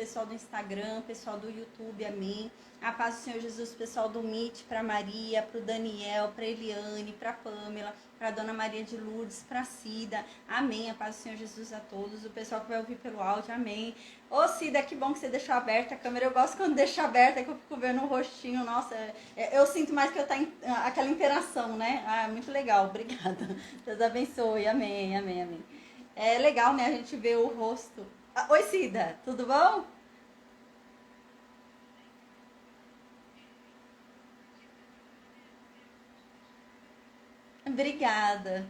pessoal do Instagram, pessoal do YouTube, amém. A paz do Senhor Jesus, pessoal do Meet, para Maria, para o Daniel, para Eliane, para Pamela, para a Dona Maria de Lourdes, para Cida, amém. A paz do Senhor Jesus a todos, o pessoal que vai ouvir pelo áudio, amém. Ô Cida, que bom que você deixou aberta a câmera, eu gosto quando deixa aberta, que eu fico vendo o rostinho, nossa, eu sinto mais que eu tá aquela interação, né? Ah, muito legal, obrigada. Deus abençoe, amém, amém, amém. É legal, né, a gente ver o rosto. Ah, oi Cida, tudo bom? Obrigada.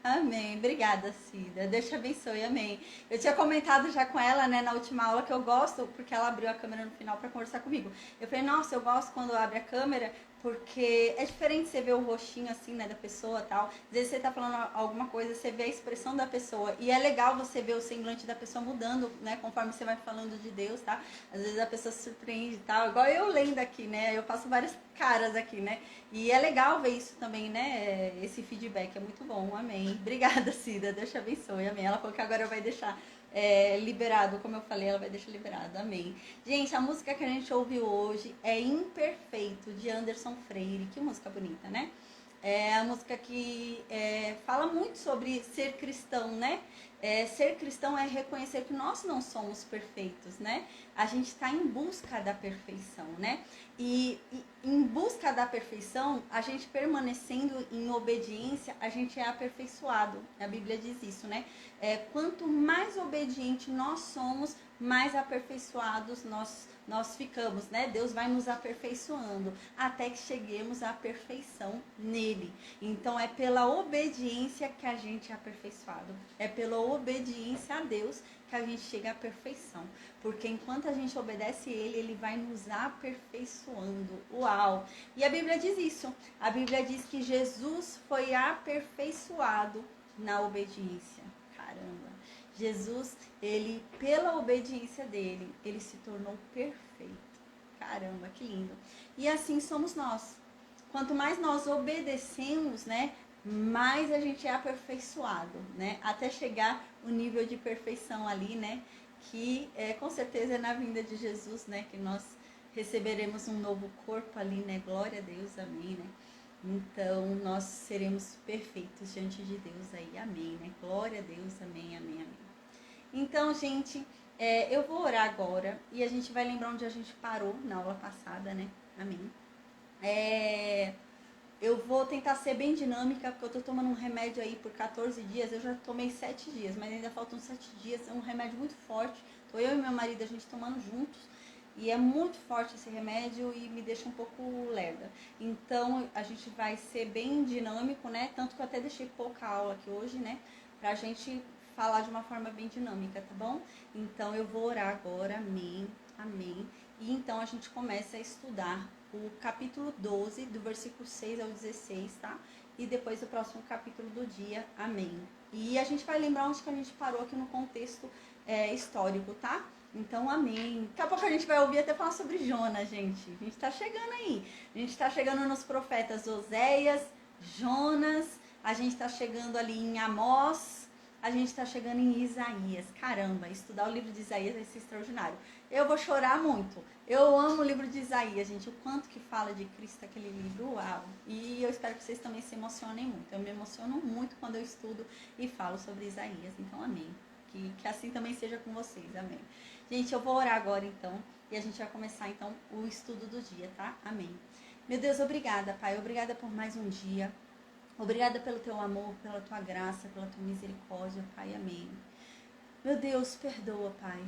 Amém. Obrigada, Cida. Deus te abençoe. Amém. Eu tinha comentado já com ela, né, na última aula que eu gosto, porque ela abriu a câmera no final para conversar comigo. Eu falei, nossa, eu gosto quando abre a câmera, porque é diferente você ver o rostinho assim, né, da pessoa e tal. Às vezes você tá falando alguma coisa, você vê a expressão da pessoa. E é legal você ver o semblante da pessoa mudando, né, conforme você vai falando de Deus, tá? Às vezes a pessoa se surpreende e tal. Igual eu lendo aqui, né? Eu faço várias caras aqui, né? E é legal ver isso também, né? Esse feedback é muito bom, amém. Obrigada, Cida, Deus te abençoe, amém. Ela falou que agora vai deixar liberado, como eu falei, ela vai deixar liberado, amém. Gente, a música que a gente ouviu hoje é Imperfeito, de Anderson Freire. Que música bonita, né? É a música que fala muito sobre ser cristão, né? Ser cristão é reconhecer que nós não somos perfeitos, né? A gente está em busca da perfeição, né? E em busca da perfeição, a gente permanecendo em obediência, a gente é aperfeiçoado. A Bíblia diz isso, né? Quanto mais obediente nós somos, mais aperfeiçoados nós ficamos, né? Deus vai nos aperfeiçoando até que cheguemos à perfeição nele. Então é pela obediência que a gente é aperfeiçoado. É pela obediência a Deus que a gente chega à perfeição. Porque enquanto a gente obedece ele, ele vai nos aperfeiçoando. Uau! E a Bíblia diz isso. A Bíblia diz que Jesus foi aperfeiçoado na obediência. Caramba! Jesus, ele, pela obediência dele, ele se tornou perfeito. Caramba, que lindo. E assim somos nós. Quanto mais nós obedecemos, né, mais a gente é aperfeiçoado, né, até chegar o nível de perfeição ali, né, que com certeza é na vinda de Jesus, né, que nós receberemos um novo corpo ali, né, glória a Deus, amém, né. Então, nós seremos perfeitos diante de Deus aí, amém, né? Glória a Deus, amém, amém, amém. Então, gente, eu vou orar agora e a gente vai lembrar onde a gente parou na aula passada, né? Amém. Eu vou tentar ser bem dinâmica, porque eu tô tomando um remédio aí por 14 dias. Eu já tomei 7 dias, mas ainda faltam 7 dias. É um remédio muito forte. Tô eu e meu marido, a gente tomando juntos. E é muito forte esse remédio e me deixa um pouco lerda. Então, a gente vai ser bem dinâmico, né? Tanto que eu até deixei pouca aula aqui hoje, né? Pra gente falar de uma forma bem dinâmica, tá bom? Então, eu vou orar agora. Amém, amém. E então, a gente começa a estudar o capítulo 12, do versículo 6 ao 16, tá? E depois o próximo capítulo do dia. Amém. E a gente vai lembrar onde que a gente parou aqui no contexto histórico, tá? Então, amém. Daqui a pouco a gente vai ouvir até falar sobre Jonas, gente. A gente tá chegando aí. A gente tá chegando nos profetas Oséias, Jonas, a gente tá chegando ali em Amós, a gente tá chegando em Isaías. Caramba, estudar o livro de Isaías vai ser extraordinário. Eu vou chorar muito. Eu amo o livro de Isaías, gente. O quanto que fala de Cristo aquele livro, uau. E eu espero que vocês também se emocionem muito. Eu me emociono muito quando eu estudo e falo sobre Isaías. Então, amém. Que assim também seja com vocês, amém. Gente, eu vou orar agora então e a gente vai começar então o estudo do dia, tá? Amém. Meu Deus, obrigada, Pai. Obrigada por mais um dia. Obrigada pelo teu amor, pela tua graça, pela tua misericórdia, Pai. Amém. Meu Deus, perdoa, Pai.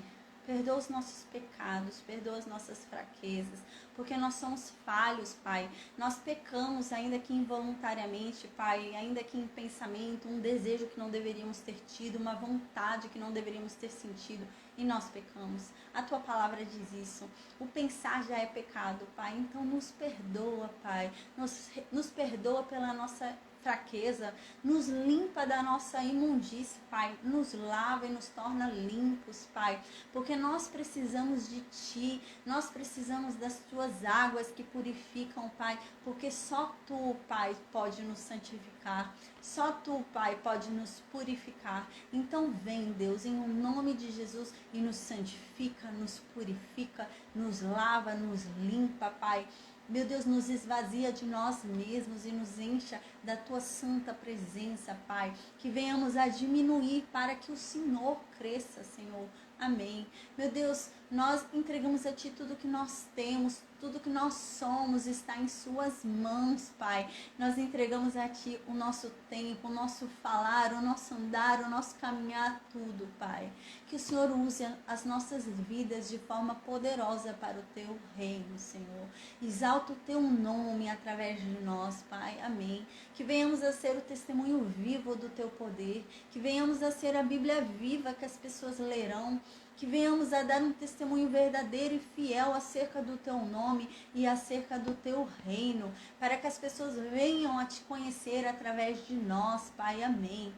Perdoa os nossos pecados, perdoa as nossas fraquezas, porque nós somos falhos, Pai. Nós pecamos, ainda que involuntariamente, Pai, ainda que em pensamento, um desejo que não deveríamos ter tido, uma vontade que não deveríamos ter sentido, e nós pecamos. A Tua palavra diz isso. O pensar já é pecado, Pai. Então nos perdoa, Pai. Nos perdoa pela nossa fraqueza, nos limpa da nossa imundície, Pai, nos lava e nos torna limpos, Pai, porque nós precisamos de Ti, nós precisamos das Tuas águas que purificam, Pai, porque só Tu, Pai, pode nos santificar, só Tu, Pai, pode nos purificar. Então vem, Deus, em nome de Jesus, e nos santifica, nos purifica, nos lava, nos limpa, Pai. Meu Deus, nos esvazia de nós mesmos e nos encha da Tua santa presença, Pai. Que venhamos a diminuir para que o Senhor cresça, Senhor. Amém. Meu Deus, nós entregamos a Ti tudo que nós temos, tudo que nós somos está em Suas mãos, Pai. Nós entregamos a Ti o nosso tempo, o nosso falar, o nosso andar, o nosso caminhar, tudo, Pai. Que o Senhor use as nossas vidas de forma poderosa para o Teu reino, Senhor. Exalta o Teu nome através de nós, Pai. Amém. Que venhamos a ser o testemunho vivo do Teu poder, que venhamos a ser a Bíblia viva que as pessoas lerão, que venhamos a dar um testemunho verdadeiro e fiel acerca do Teu nome e acerca do Teu reino, para que as pessoas venham a Te conhecer através de nós, Pai. Amém.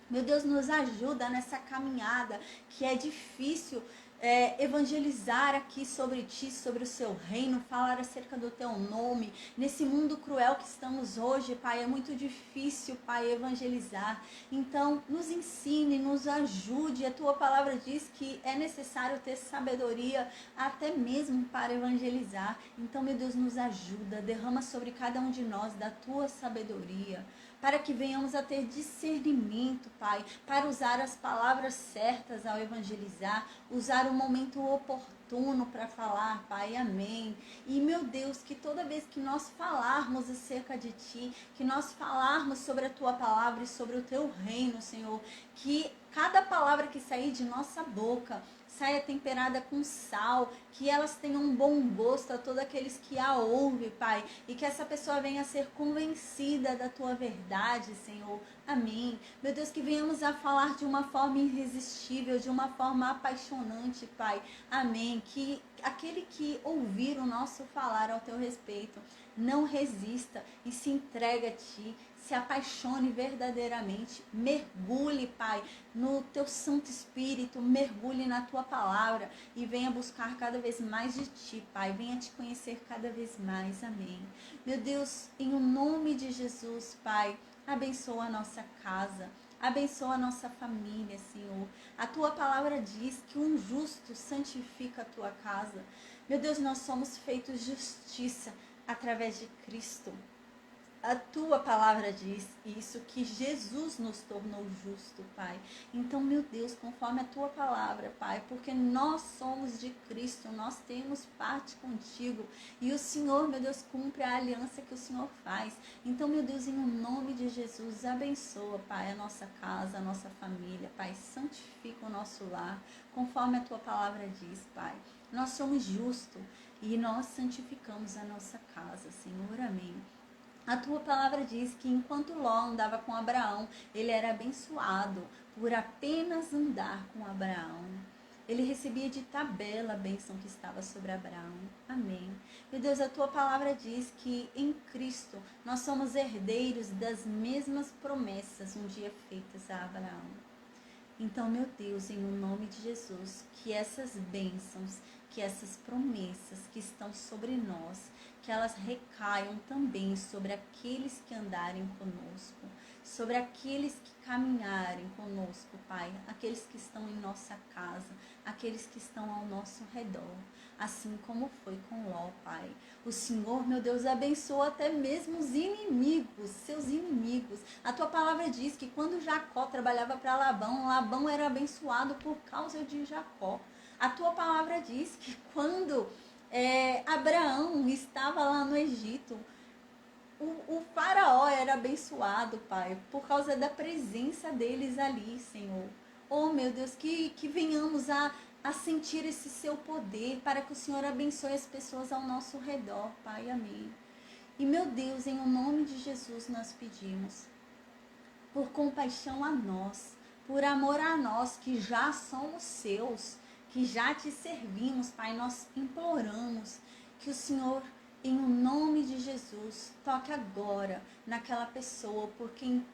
Meu Deus, nos ajuda nessa caminhada que é difícil evangelizar aqui sobre Ti, sobre o Seu reino, falar acerca do Teu nome. Nesse mundo cruel que estamos hoje, Pai, é muito difícil, Pai, evangelizar. Então, nos ensine, nos ajude. A Tua palavra diz que é necessário ter sabedoria até mesmo para evangelizar. Então, meu Deus, nos ajuda. Derrama sobre cada um de nós da Tua sabedoria, para que venhamos a ter discernimento, Pai, para usar as palavras certas ao evangelizar, usar o momento oportuno para falar, Pai. Amém. E, meu Deus, que toda vez que nós falarmos acerca de Ti, que nós falarmos sobre a Tua palavra e sobre o Teu reino, Senhor, que cada palavra que sair de nossa boca saia temperada com sal, que elas tenham um bom gosto a todos aqueles que a ouvem, Pai, e que essa pessoa venha a ser convencida da Tua verdade, Senhor. Amém. Meu Deus, que venhamos a falar de uma forma irresistível, de uma forma apaixonante, Pai. Amém. Que aquele que ouvir o nosso falar ao Teu respeito não resista e se entregue a Ti, se apaixone verdadeiramente, mergulhe, Pai, no Teu Santo Espírito, mergulhe na Tua palavra e venha buscar cada vez mais de Ti, Pai, venha Te conhecer cada vez mais. Amém. Meu Deus, em o nome de Jesus, Pai, abençoa a nossa casa, abençoa a nossa família, Senhor. A Tua palavra diz que um justo santifica a Tua casa. Meu Deus, nós somos feitos justiça através de Cristo. A Tua palavra diz isso, que Jesus nos tornou justo, Pai. Então, meu Deus, conforme a Tua palavra, Pai, porque nós somos de Cristo, nós temos parte contigo. E o Senhor, meu Deus, cumpre a aliança que o Senhor faz. Então, meu Deus, em nome de Jesus, abençoa, Pai, a nossa casa, a nossa família, Pai. Santifica o nosso lar, conforme a Tua palavra diz, Pai. Nós somos justos e nós santificamos a nossa casa, Senhor. Amém. A Tua palavra diz que enquanto Ló andava com Abraão, ele era abençoado por apenas andar com Abraão. Ele recebia de tabela a bênção que estava sobre Abraão. Amém. Meu Deus, a Tua palavra diz que em Cristo nós somos herdeiros das mesmas promessas um dia feitas a Abraão. Então, meu Deus, em nome de Jesus, que essas bênçãos, que essas promessas que estão sobre nós, que elas recaiam também sobre aqueles que andarem conosco, sobre aqueles que caminharem conosco, Pai, aqueles que estão em nossa casa, aqueles que estão ao nosso redor, assim como foi com Ló, Pai. O Senhor, meu Deus, abençoa até mesmo os inimigos, seus inimigos. A Tua palavra diz que quando Jacó trabalhava para Labão, Labão era abençoado por causa de Jacó. A Tua palavra diz que quando Abraão estava lá no Egito, o faraó era abençoado, Pai, por causa da presença deles ali, Senhor. Oh, meu Deus, que venhamos a sentir esse Seu poder, para que o Senhor abençoe as pessoas ao nosso redor, Pai. Amém. E, meu Deus, em nome de Jesus nós pedimos, por compaixão a nós, por amor a nós, que já somos Seus, que já Te servimos, Pai, nós imploramos que o Senhor Em o nome de Jesus, toque agora naquela pessoa por quem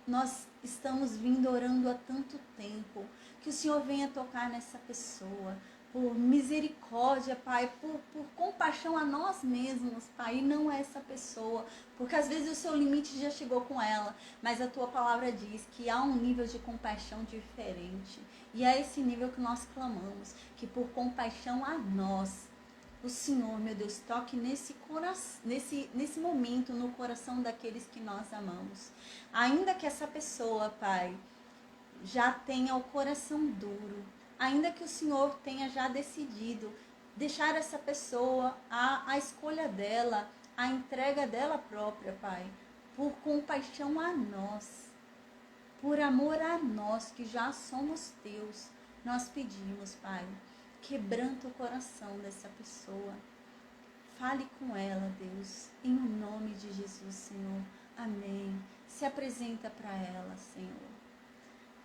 nós estamos vindo orando há tanto tempo. Que o Senhor venha tocar nessa pessoa. Por misericórdia, Pai, por compaixão a nós mesmos, Pai, e não a essa pessoa. Porque às vezes o seu limite já chegou com ela, mas a tua palavra diz que há um nível de compaixão diferente. E é esse nível que nós clamamos, que por compaixão a nós, o Senhor, meu Deus, toque nesse momento no coração daqueles que nós amamos. Ainda que essa pessoa, Pai, já tenha o coração duro, ainda que o Senhor tenha já decidido deixar essa pessoa a escolha dela, a entrega dela própria, Pai, por compaixão a nós, por amor a nós que já somos teus, nós pedimos, Pai, quebranta o coração dessa pessoa. Fale com ela, Deus, em nome de Jesus, Senhor. Amém. Se apresenta para ela, Senhor.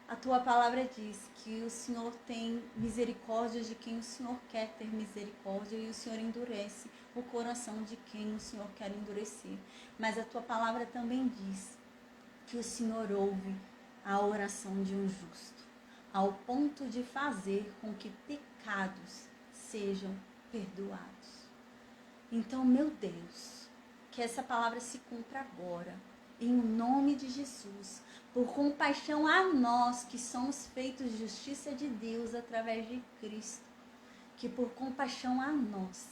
A tua palavra diz que o Senhor tem misericórdia de quem o Senhor quer ter misericórdia e o Senhor endurece o coração de quem o Senhor quer endurecer. Mas a tua palavra também diz que o Senhor ouve a oração de um justo, ao ponto de fazer com que pecados sejam perdoados. Então, meu Deus, que essa palavra se cumpra agora, em nome de Jesus, por compaixão a nós que somos feitos justiça de Deus através de Cristo, que por compaixão a nós,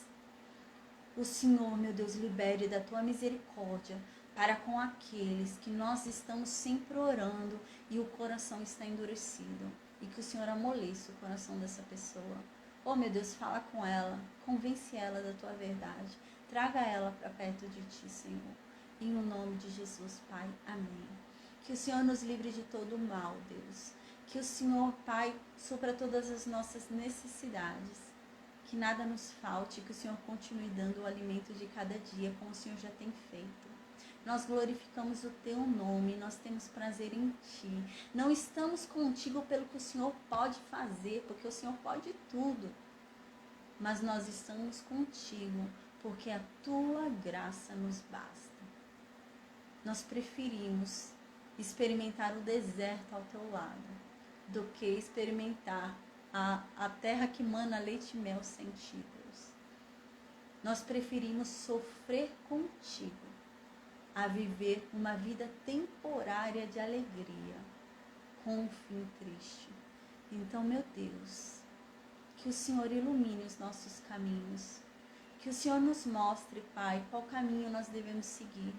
o Senhor, meu Deus, libere da tua misericórdia para com aqueles que nós estamos sempre orando e o coração está endurecido, e que o Senhor amoleça o coração dessa pessoa. Oh, meu Deus, fala com ela, convence ela da tua verdade, traga ela para perto de ti, Senhor. Em o nome de Jesus, Pai. Amém. Que o Senhor nos livre de todo o mal, Deus. Que o Senhor, Pai, supra todas as nossas necessidades. Que nada nos falte, que o Senhor continue dando o alimento de cada dia, como o Senhor já tem feito. Nós glorificamos o teu nome, nós temos prazer em ti. Não estamos contigo pelo que o Senhor pode fazer, porque o Senhor pode tudo. Mas nós estamos contigo, porque a tua graça nos basta. Nós preferimos experimentar o deserto ao teu lado do que experimentar a terra que mana leite e mel sem ti, Deus. Nós preferimos sofrer contigo a viver uma vida temporária de alegria com um fim triste. Então, meu Deus, que o Senhor ilumine os nossos caminhos, que o Senhor nos mostre, Pai, qual caminho nós devemos seguir.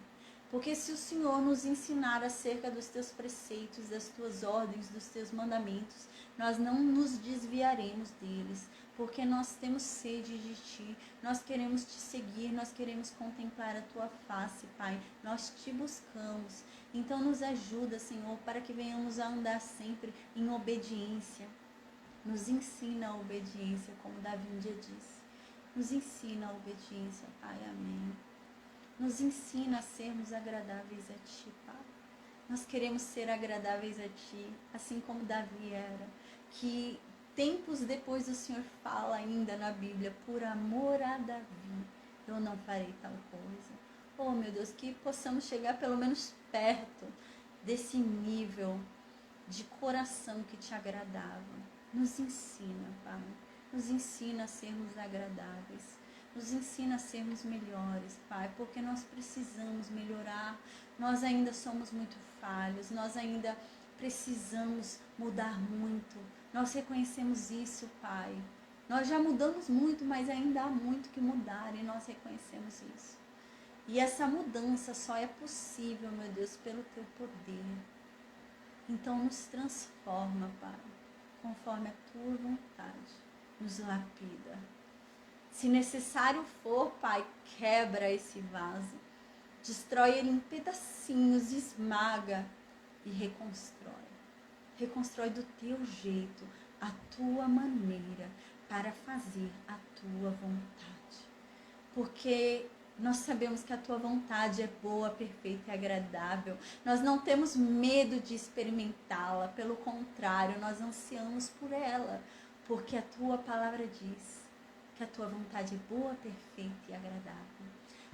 Porque se o Senhor nos ensinar acerca dos teus preceitos, das tuas ordens, dos teus mandamentos, nós não nos desviaremos deles, porque nós temos sede de ti, nós queremos te seguir, nós queremos contemplar a tua face, Pai, nós te buscamos. Então nos ajuda, Senhor, para que venhamos a andar sempre em obediência. Nos ensina a obediência, como Davi um dia disse. Nos ensina a obediência, Pai, amém. Nos ensina a sermos agradáveis a Ti, Pai. Nós queremos ser agradáveis a Ti, assim como Davi era. Que tempos depois o Senhor fala ainda na Bíblia, por amor a Davi, eu não farei tal coisa. Oh, meu Deus, que possamos chegar pelo menos perto desse nível de coração que Te agradava. Nos ensina, Pai. Nos ensina a sermos agradáveis. Nos ensina a sermos melhores, Pai, porque nós precisamos melhorar. Nós ainda somos muito falhos, nós ainda precisamos mudar muito. Nós reconhecemos isso, Pai. Nós já mudamos muito, mas ainda há muito que mudar e nós reconhecemos isso. E essa mudança só é possível, meu Deus, pelo Teu poder. Então nos transforma, Pai, conforme a Tua vontade. Nos lapida. Se necessário for, Pai, quebra esse vaso, destrói ele em pedacinhos, esmaga e reconstrói. Reconstrói do teu jeito, a tua maneira, para fazer a tua vontade. Porque nós sabemos que a tua vontade é boa, perfeita e agradável. Nós não temos medo de experimentá-la, pelo contrário, nós ansiamos por ela, porque a tua palavra diz que a tua vontade é boa, perfeita e agradável.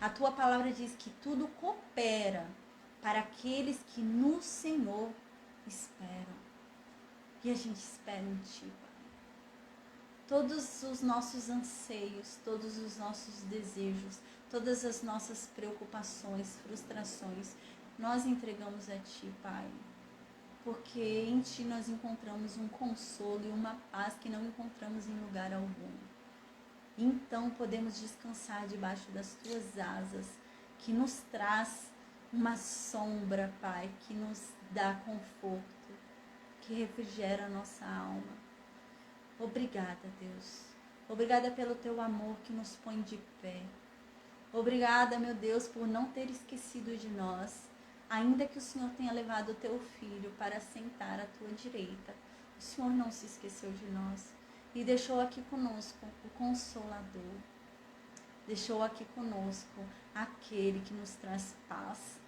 A tua palavra diz que tudo coopera para aqueles que no Senhor esperam. E a gente espera em Ti, Pai. Todos os nossos anseios, todos os nossos desejos, todas as nossas preocupações, frustrações, nós entregamos a Ti, Pai. Porque em Ti nós encontramos um consolo e uma paz que não encontramos em lugar algum. Então podemos descansar debaixo das Tuas asas, que nos traz uma sombra, Pai, que nos dá conforto, que refrigera a nossa alma. Obrigada, Deus. Obrigada pelo Teu amor que nos põe de pé. Obrigada, meu Deus, por não ter esquecido de nós. Ainda que o Senhor tenha levado o Teu Filho para sentar à Tua direita, o Senhor não se esqueceu de nós e deixou aqui conosco o Consolador. Deixou aqui conosco aquele que nos traz paz,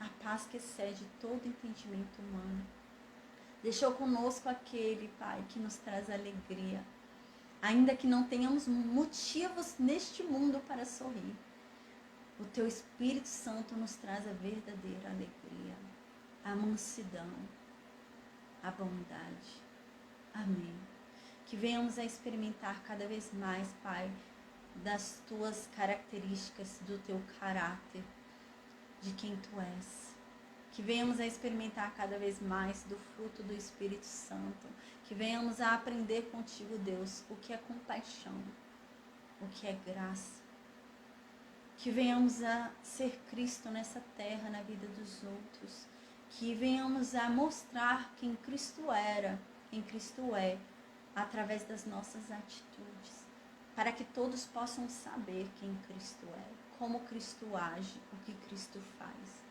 a paz que excede todo entendimento humano. Deixou conosco aquele, Pai, que nos traz alegria, ainda que não tenhamos motivos neste mundo para sorrir. O Teu Espírito Santo nos traz a verdadeira alegria, a mansidão, a bondade. Amém. Que venhamos a experimentar cada vez mais, Pai, das Tuas características, do Teu caráter, de quem Tu és. Que venhamos a experimentar cada vez mais do fruto do Espírito Santo. Que venhamos a aprender contigo, Deus, o que é compaixão, o que é graça. Que venhamos a ser Cristo nessa terra, na vida dos outros. Que venhamos a mostrar quem Cristo era, quem Cristo é, através das nossas atitudes. Para que todos possam saber quem Cristo é, como Cristo age, o que Cristo faz.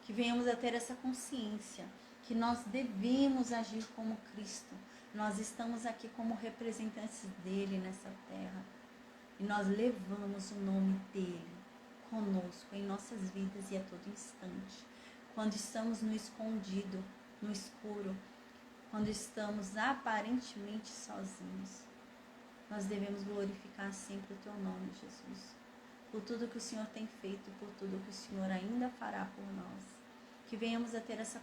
Que venhamos a ter essa consciência, que nós devemos agir como Cristo. Nós estamos aqui como representantes dele nessa terra. E nós levamos o nome dele conosco em nossas vidas e a todo instante. Quando estamos no escondido, no escuro, quando estamos aparentemente sozinhos, nós devemos glorificar sempre o Teu nome, Jesus. Por tudo que o Senhor tem feito, por tudo que o Senhor ainda fará por nós. Que venhamos a ter essa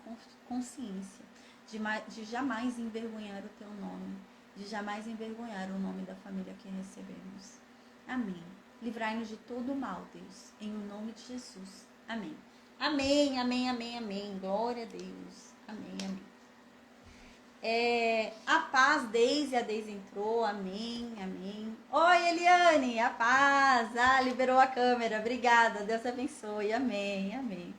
consciência de jamais envergonhar o Teu nome, de jamais envergonhar o nome da família que recebemos. Amém. Livrai-nos de todo o mal, Deus, em o nome de Jesus. Amém. Amém, amém, amém, amém. Glória a Deus. Amém, amém. A paz, Deise, a Deise entrou. Amém, amém. Oi, Eliane, a paz. Liberou a câmera. Obrigada, Deus abençoe. Amém, amém.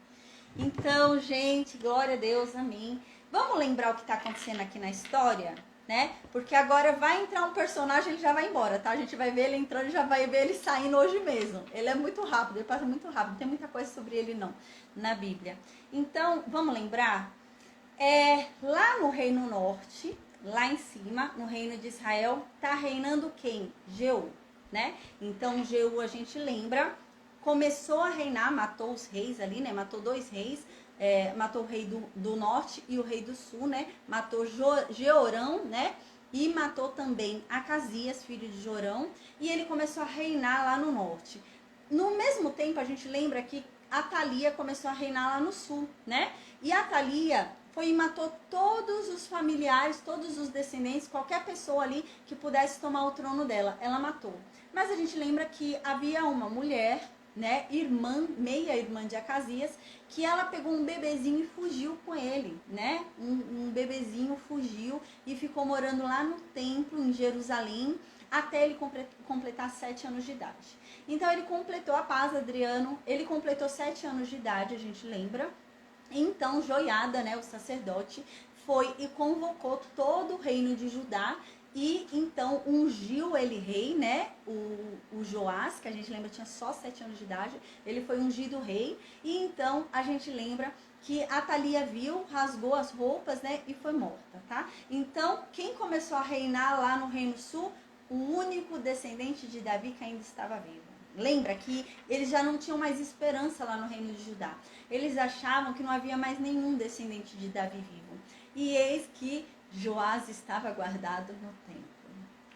Então, gente, glória a Deus, amém. Vamos lembrar o que está acontecendo aqui na história? Né? Porque agora vai entrar um personagem, ele já vai embora, tá? A gente vai ver ele entrando e já vai ver ele saindo hoje mesmo. Ele é muito rápido, ele passa muito rápido, não tem muita coisa sobre ele não, na Bíblia. Então, vamos lembrar? Lá no Reino Norte, lá em cima, no Reino de Israel, tá reinando quem? Jeú, né? Então, Jeú, a gente lembra, começou a reinar, matou os reis ali, né? Matou 2 reis, matou o rei do norte e o rei do sul, né? Matou Jeorão, né? E matou também Acasias, filho de Jorão, e ele começou a reinar lá no norte. No mesmo tempo, a gente lembra que Atalia começou a reinar lá no sul, né? E Atalia foi e matou todos os familiares, todos os descendentes, qualquer pessoa ali que pudesse tomar o trono dela, ela matou. Mas a gente lembra que havia uma mulher, né, meia-irmã de Acasias, que ela pegou um bebezinho e fugiu com ele, né? Um bebezinho fugiu e ficou morando lá no templo, em Jerusalém, até ele completar 7 anos de idade. Então ele completou a paz, Adriano, ele completou 7 anos de idade, a gente lembra. Então Joiada, né, o sacerdote, foi e convocou todo o reino de Judá e então ungiu ele rei, né, o Joás, que a gente lembra tinha só 7 anos de idade, ele foi ungido rei, e então a gente lembra que Atalia viu, rasgou as roupas, né, e foi morta, tá? Então, quem começou a reinar lá no Reino Sul? O único descendente de Davi que ainda estava vivo. Lembra que eles já não tinham mais esperança lá no Reino de Judá. Eles achavam que não havia mais nenhum descendente de Davi vivo. E eis que Joás estava guardado no templo.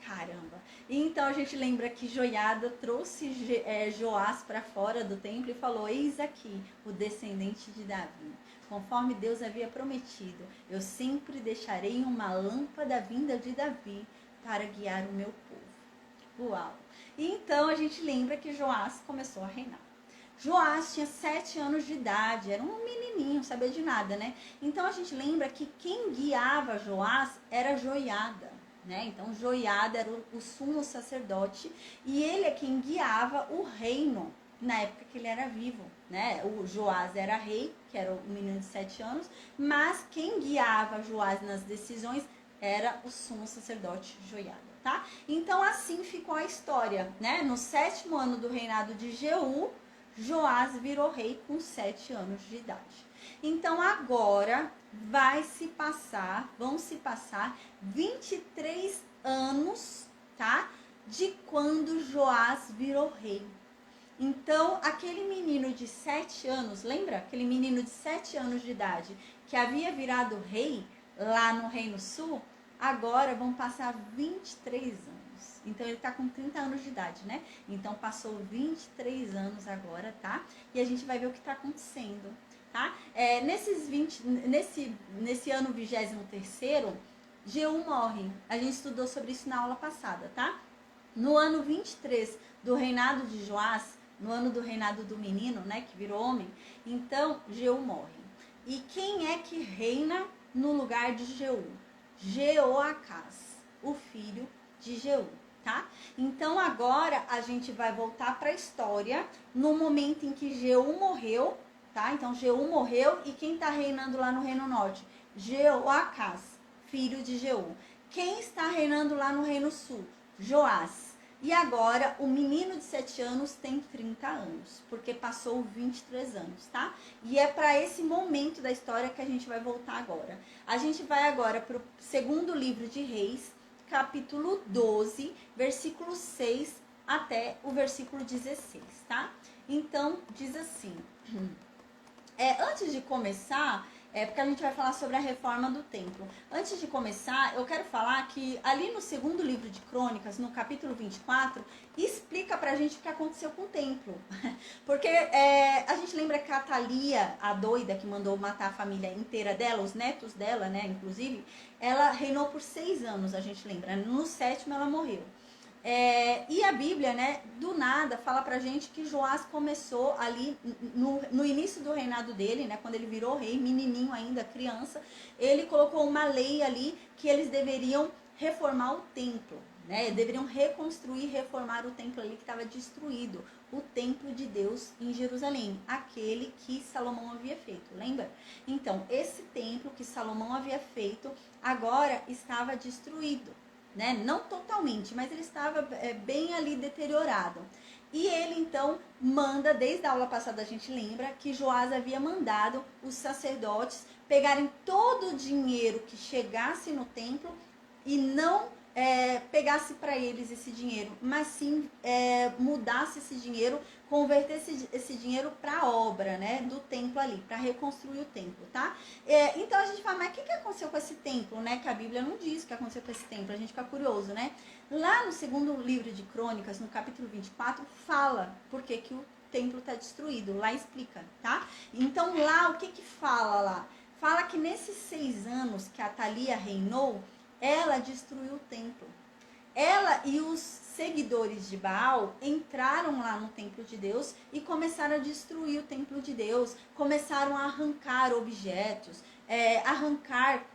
Caramba! Então a gente lembra que Joiada trouxe Joás para fora do templo e falou: eis aqui o descendente de Davi. Conforme Deus havia prometido, eu sempre deixarei uma lâmpada vinda de Davi para guiar o meu povo. Uau! E então a gente lembra que Joás começou a reinar. Joás tinha 7 anos de idade, era um menininho, não sabia de nada, né? Então a gente lembra que quem guiava Joás era Joiada, né? Então Joiada era o sumo sacerdote e ele é quem guiava o reino na época que ele era vivo, né? O Joás era rei, que era o menino de 7 anos, mas quem guiava Joás nas decisões era o sumo sacerdote Joiada, tá? Então assim ficou a história, né? No 7º ano do reinado de Jeú, Joás virou rei com 7 anos de idade. Então agora vão se passar 23 anos, tá? De quando Joás virou rei. Então, aquele menino de 7 anos, lembra? Aquele menino de 7 anos de idade que havia virado rei lá no Reino Sul, agora vão passar 23 anos. Então, ele tá com 30 anos de idade, né? Então, passou 23 anos agora, tá? E a gente vai ver o que tá acontecendo, tá? Nesse ano 23º, Jeú morre. A gente estudou sobre isso na aula passada, tá? No ano 23 do reinado de Joás, no ano do reinado do menino, né, que virou homem, então Jeú morre. E quem é que reina no lugar de Jeú? Jeoacás, o filho de Jeú, tá? Então agora a gente vai voltar para a história no momento em que Jeú morreu, tá? Então Jeú morreu e quem está reinando lá no Reino Norte? Jeoacás, filho de Jeú. Quem está reinando lá no Reino Sul? Joás. E agora o menino de 7 anos tem 30 anos, porque passou 23 anos, tá? E é para esse momento da história que a gente vai voltar agora. A gente vai agora para o 2º livro de Reis, capítulo 12, versículo 6 até o versículo 16, tá? Então, diz assim, antes de começar, porque a gente vai falar sobre a reforma do templo. Antes de começar, eu quero falar que ali no 2º livro de Crônicas, no capítulo 24, explica pra gente o que aconteceu com o templo. Porque a gente lembra que a Atalia, a doida que mandou matar a família inteira dela, os netos dela, né, inclusive, ela reinou por 6 anos, a gente lembra. No 7º ela morreu. E a Bíblia, né, do nada, fala pra gente que Joás começou ali no início do reinado dele, né, quando ele virou rei, menininho ainda, criança, ele colocou uma lei ali que eles deveriam reformar o templo, né, deveriam reconstruir, reformar o templo ali que estava destruído, o templo de Deus em Jerusalém, aquele que Salomão havia feito, lembra? Então, esse templo que Salomão havia feito, agora estava destruído. Né? Não totalmente, mas ele estava bem ali deteriorado. E ele então manda, desde a aula passada a gente lembra, que Joás havia mandado os sacerdotes pegarem todo o dinheiro que chegasse no templo e não pegasse para eles esse dinheiro, mas sim mudasse esse dinheiro, convertesse esse dinheiro para a obra, né, do templo ali, para reconstruir o templo, tá? Então a gente fala, mas o que aconteceu com esse templo, né? Que a Bíblia não diz o que aconteceu com esse templo, a gente fica curioso, né? Lá no 2º livro de Crônicas, no capítulo 24, fala por que o templo está destruído, lá explica, tá? Então lá, o que fala lá? Fala que nesses 6 anos que a Atalia reinou, ela destruiu o templo. Ela e os seguidores de Baal entraram lá no templo de Deus e começaram a destruir o templo de Deus, começaram a arrancar objetos, arrancar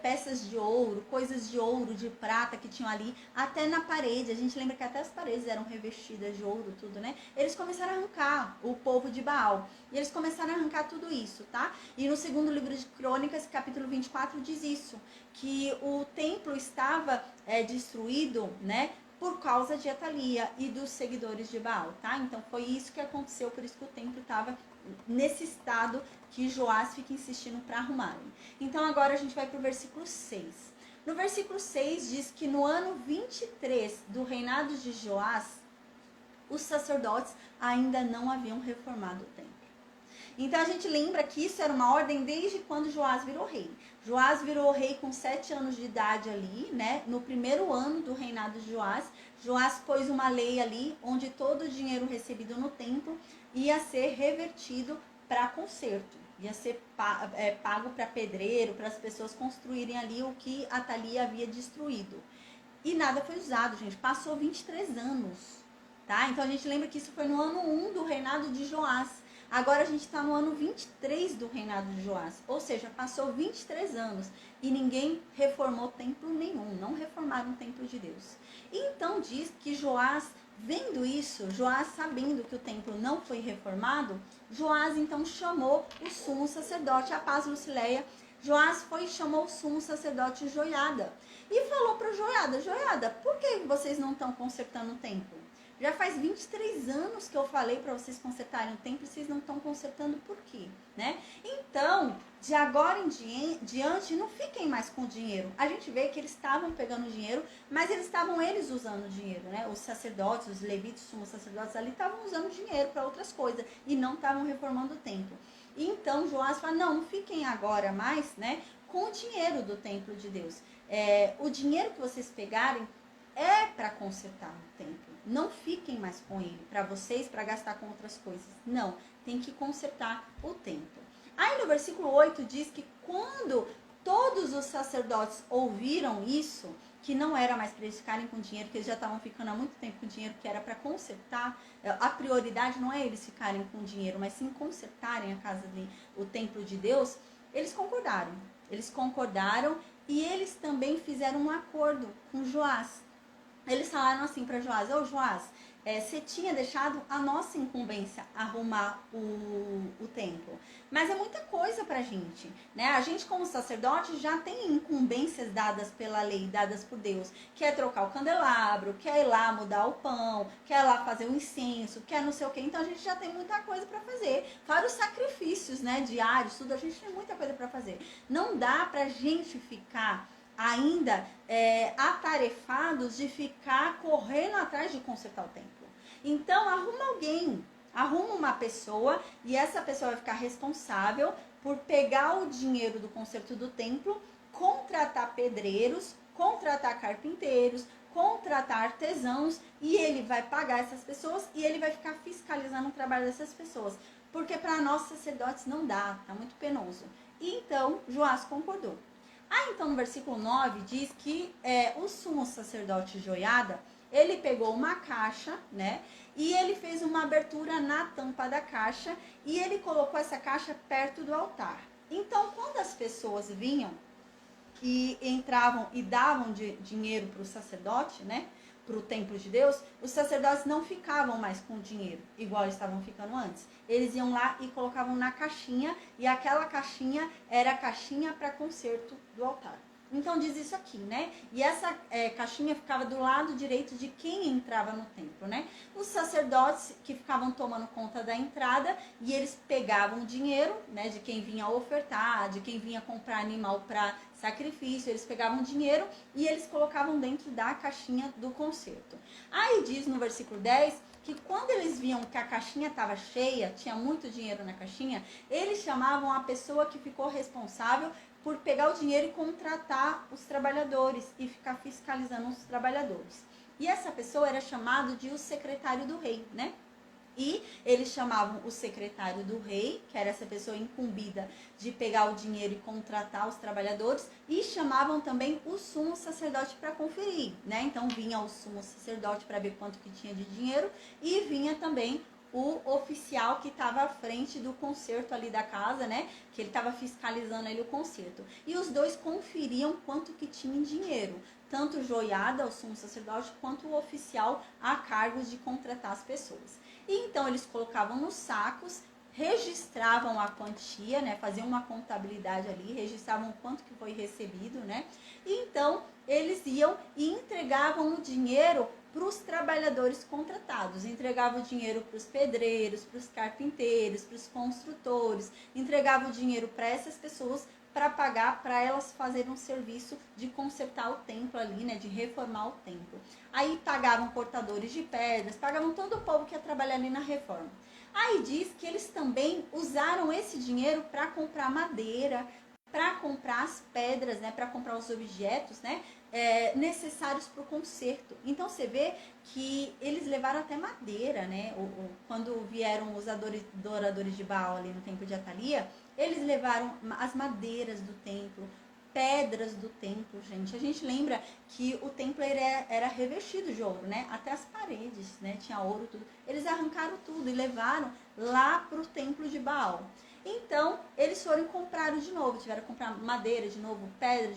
peças de ouro, coisas de ouro, de prata que tinham ali, até na parede. A gente lembra que até as paredes eram revestidas de ouro, tudo, né? Eles começaram a arrancar, o povo de Baal. E eles começaram a arrancar tudo isso, tá? E no 2º livro de Crônicas, capítulo 24, diz isso, que o templo estava destruído, né? Por causa de Atalia e dos seguidores de Baal, tá? Então foi isso que aconteceu, por isso que o templo estava nesse estado que Joás fica insistindo para arrumarem. Então agora a gente vai para o versículo 6. No versículo 6 diz que no ano 23 do reinado de Joás, os sacerdotes ainda não haviam reformado o templo. Então a gente lembra que isso era uma ordem desde quando Joás virou rei. Joás virou rei com 7 anos de idade ali, né? No primeiro ano do reinado de Joás, Joás pôs uma lei ali onde todo o dinheiro recebido no templo ia ser revertido para conserto. Ia ser pago para pedreiro, para as pessoas construírem ali o que Atalia havia destruído. E nada foi usado, gente. Passou 23 anos, tá? Então a gente lembra que isso foi no ano 1 do reinado de Joás. Agora a gente está no ano 23 do reinado de Joás. Ou seja, passou 23 anos e ninguém reformou templo nenhum. Não reformaram o templo de Deus. E então diz que Joás, vendo isso, Joás sabendo que o templo não foi reformado, Joás então chamou o sumo sacerdote, a paz Lucileia. Joás foi e chamou o sumo sacerdote Joiada. E falou para Joiada, Joiada, por que vocês não estão consertando o templo? Já faz 23 anos que eu falei para vocês consertarem o templo e vocês não estão consertando, por quê? Né? Então, de agora em diante, não fiquem mais com o dinheiro. A gente vê que eles estavam pegando dinheiro, mas eles estavam usando o dinheiro, né? Os sacerdotes, os levitas, os sumos sacerdotes ali estavam usando dinheiro para outras coisas e não estavam reformando o templo. E então Joás fala, não fiquem agora mais, né, com o dinheiro do templo de Deus. O dinheiro que vocês pegarem é para consertar o templo. Não fiquem mais com ele, para vocês, para gastar com outras coisas. Não, tem que consertar o templo. Aí no versículo 8 diz que quando todos os sacerdotes ouviram isso, que não era mais para eles ficarem com dinheiro, que eles já estavam ficando há muito tempo com dinheiro, que era para consertar, a prioridade não é eles ficarem com dinheiro, mas sim consertarem a casa o templo de Deus, eles concordaram. Eles concordaram e eles também fizeram um acordo com Joás. Eles falaram assim para Joás, ô Joás, você tinha deixado a nossa incumbência arrumar o templo. Mas é muita coisa pra gente, né? A gente como sacerdote já tem incumbências dadas pela lei, dadas por Deus. Quer trocar o candelabro, quer ir lá mudar o pão, quer ir lá fazer o incenso, quer não sei o quê. Então a gente já tem muita coisa pra fazer. Fora os sacrifícios, né, diários, tudo, a gente tem muita coisa pra fazer. Não dá pra gente ficar ainda atarefados de ficar correndo atrás de consertar o templo. Então, arruma uma pessoa e essa pessoa vai ficar responsável por pegar o dinheiro do conserto do templo, contratar pedreiros, contratar carpinteiros, contratar artesãos e ele vai pagar essas pessoas e ele vai ficar fiscalizando o trabalho dessas pessoas. Porque para nós sacerdotes não dá, tá muito penoso. E então, Joás concordou. Então no versículo 9 diz que o sumo sacerdote Joiada, ele pegou uma caixa, né? E ele fez uma abertura na tampa da caixa e ele colocou essa caixa perto do altar. Então quando as pessoas vinham e entravam e davam dinheiro para o sacerdote, né? Para o templo de Deus, os sacerdotes não ficavam mais com o dinheiro, igual eles estavam ficando antes. Eles iam lá e colocavam na caixinha, e aquela caixinha era a caixinha para conserto do altar. Então diz isso aqui, né? E essa caixinha ficava do lado direito de quem entrava no templo, né? Os sacerdotes que ficavam tomando conta da entrada e eles pegavam o dinheiro, né? De quem vinha ofertar, de quem vinha comprar animal para sacrifício, eles pegavam dinheiro e eles colocavam dentro da caixinha do conserto. Aí diz no versículo 10 que quando eles viam que a caixinha estava cheia, tinha muito dinheiro na caixinha, eles chamavam a pessoa que ficou responsável por pegar o dinheiro e contratar os trabalhadores e ficar fiscalizando os trabalhadores. E essa pessoa era chamada de o secretário do rei, né? E eles chamavam o secretário do rei, que era essa pessoa incumbida de pegar o dinheiro e contratar os trabalhadores, e chamavam também o sumo sacerdote para conferir, né? Então vinha o sumo sacerdote para ver quanto que tinha de dinheiro e vinha também o oficial que estava à frente do conserto ali da casa, né? Que ele estava fiscalizando ali o conserto. E os dois conferiam quanto que tinha em dinheiro. Tanto o Joiada, o sumo sacerdote, quanto o oficial a cargo de contratar as pessoas. E então eles colocavam nos sacos, registravam a quantia, né? Faziam uma contabilidade ali, registravam quanto que foi recebido, né? E então eles iam e entregavam o dinheiro para os trabalhadores contratados, entregava o dinheiro para os pedreiros, para os carpinteiros, para os construtores, entregava o dinheiro para essas pessoas para pagar, para elas fazerem um serviço de consertar o templo ali, né, de reformar o templo. Aí pagavam cortadores de pedras, pagavam todo o povo que ia trabalhar ali na reforma. Aí diz que eles também usaram esse dinheiro para comprar madeira, para comprar as pedras, né, para comprar os objetos, né, necessários para o concerto. Então você vê que eles levaram até madeira, né, quando vieram os adoradores de Baal ali no templo de Atalia, eles levaram as madeiras do templo, pedras do templo, gente. A gente lembra que o templo era revestido de ouro, né? Até as paredes, né? Tinha ouro, tudo. Eles arrancaram tudo e levaram lá para o templo de Baal. Então, eles foram e compraram de novo. Tiveram que comprar madeira de novo, pedra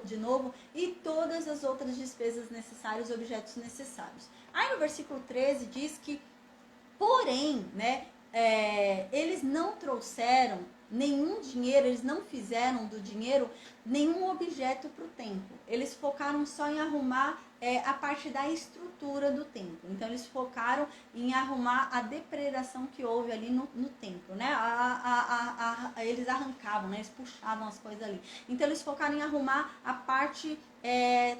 de novo e todas as outras despesas necessárias, objetos necessários. Aí no versículo 13 diz que, porém, né? Eles não trouxeram nenhum dinheiro, eles não fizeram do dinheiro nenhum objeto para o templo. Eles focaram só em arrumar a parte da estrutura do templo. Então eles focaram em arrumar a depredação que houve ali no templo, né? Eles arrancavam, né? Eles puxavam as coisas ali. Então eles focaram em arrumar a parte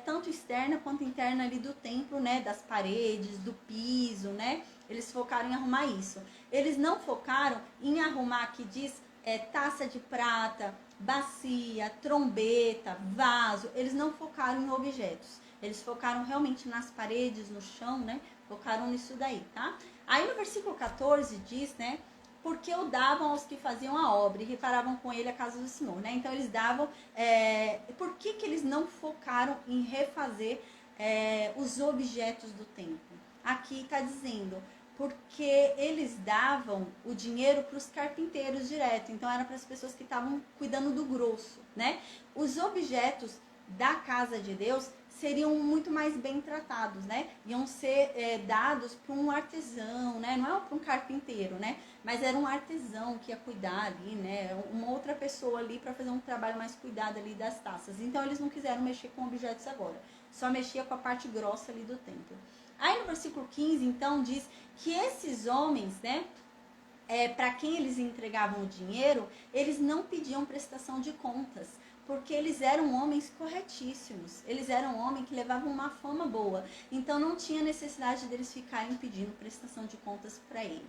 tanto externa quanto interna ali do templo, né? Das paredes, do piso, né? Eles focaram em arrumar isso. Eles não focaram em arrumar, que diz, taça de prata, bacia, trombeta, vaso. Eles não focaram em objetos. Eles focaram realmente nas paredes, no chão, né? Focaram nisso daí, tá? Aí no versículo 14 diz, né? Porque o davam aos que faziam a obra e reparavam com ele a casa do Senhor, né? Então eles davam... por que eles não focaram em refazer os objetos do templo? Aqui está dizendo... porque eles davam o dinheiro para os carpinteiros direto. Então, era para as pessoas que estavam cuidando do grosso, né? Os objetos da casa de Deus seriam muito mais bem tratados, né? Iam ser dados para um artesão, né? Não é para um carpinteiro, né? Mas era um artesão que ia cuidar ali, né? Uma outra pessoa ali para fazer um trabalho mais cuidado ali das taças. Então, eles não quiseram mexer com objetos agora. Só mexia com a parte grossa ali do templo. Aí no versículo 15, então, diz que esses homens, né, para quem eles entregavam o dinheiro, eles não pediam prestação de contas, porque eles eram homens corretíssimos, eles eram homens que levavam uma fama boa, então não tinha necessidade deles ficarem pedindo prestação de contas para ele.